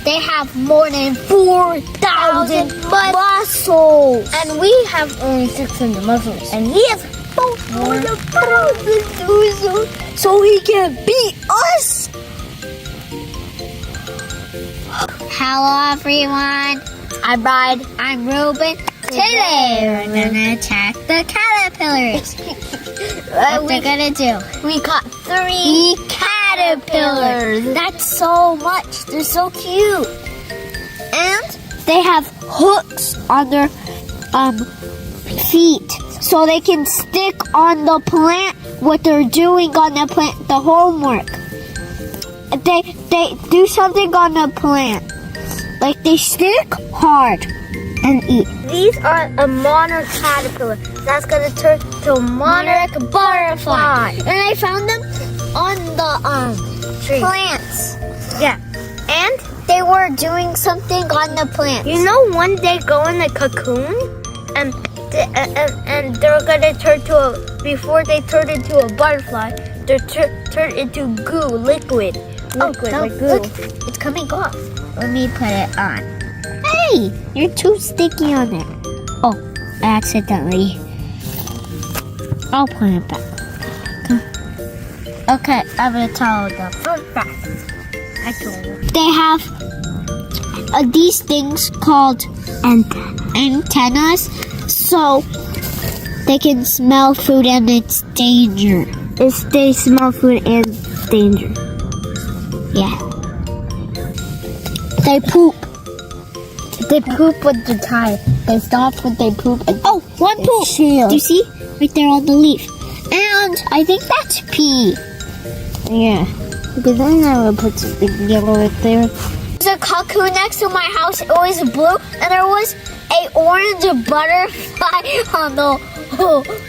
They have more than 4,000 muscles. And we have only 600 muscles. And he has more than 1,000 muscles. So he can beat us. Hello everyone. I'm Ryan. I'm Ruben. Today we're gonna attack the caterpillars. What we're gonna do? We caught 3 caterpillars. That's so much. They're so cute. And they have hooks on their feet so they can stick on the plant what they're doing on the plant, the homework. They do something on the plant. Like they stick hard and eat. These are a monarch caterpillar. That's gonna turn to a monarch butterfly. And I found them on the Tree. plants. Yeah. And they were doing something on the plants. You know when they go in the cocoon and they're gonna turn to a, before they turn into a butterfly, they're turn into goo, liquid. Liquid, no, like goo. look, it's coming off. Let me put it on. Hey, you're too sticky on there. Oh, accidentally. I'll put it back. Okay, I'm gonna tell the fun fact. I told you. They have these things called antennas, so they can smell food and it's danger. They smell food and danger. Yeah. They poop. They poop with the tide. They stop when they poop. And Oh, one poop. shield. Do you see? Right there on the leaf. And I think that's pee. Yeah. Because then I would put something yellow right there. There's a cocoon next to my house. It was blue. And there was an orange butterfly on the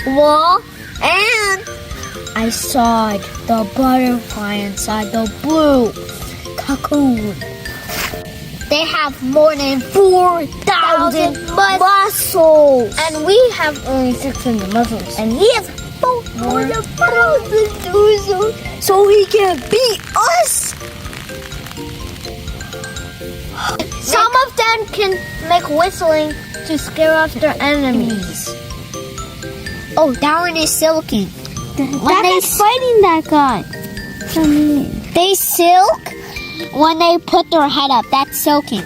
wall. And I saw the butterfly inside the blue cocoon. They have more than 4,000 muscles. And we have only 600 muscles. And he has more than 1,000 muscles. So he can beat us. Some of them can make whistling to scare off their enemies. Oh, that one is silking. That is fighting that guy. They silk when they put their head up. That's silking.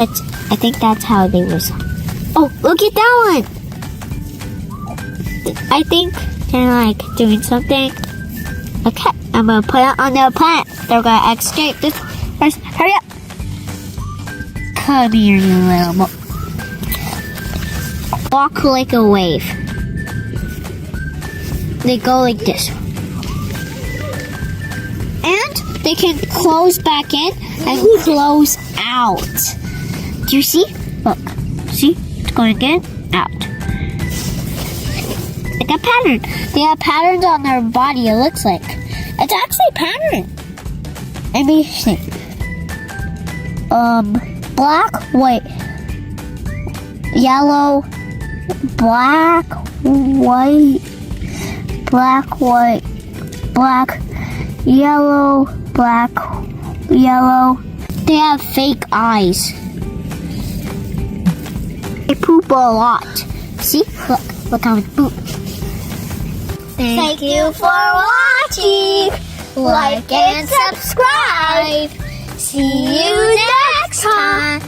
I think that's how they whistle. Oh, look at that one. I think they're like doing something. Okay, I'm gonna put it on their plant. They're gonna escape this first. Hurry up. Come here, you little walk like a wave. They go like this. And they can close back in and close out. Do you see? Look. See? It's going in, out. Like a pattern. They have patterns on their body, it looks like. It's actually a pattern. Let me see. Black, white, yellow, black, white, black, white, black, yellow, black, yellow. They have fake eyes. They poop a lot. See? Look how it poop. Thank you for watching. Like and subscribe. See you next time.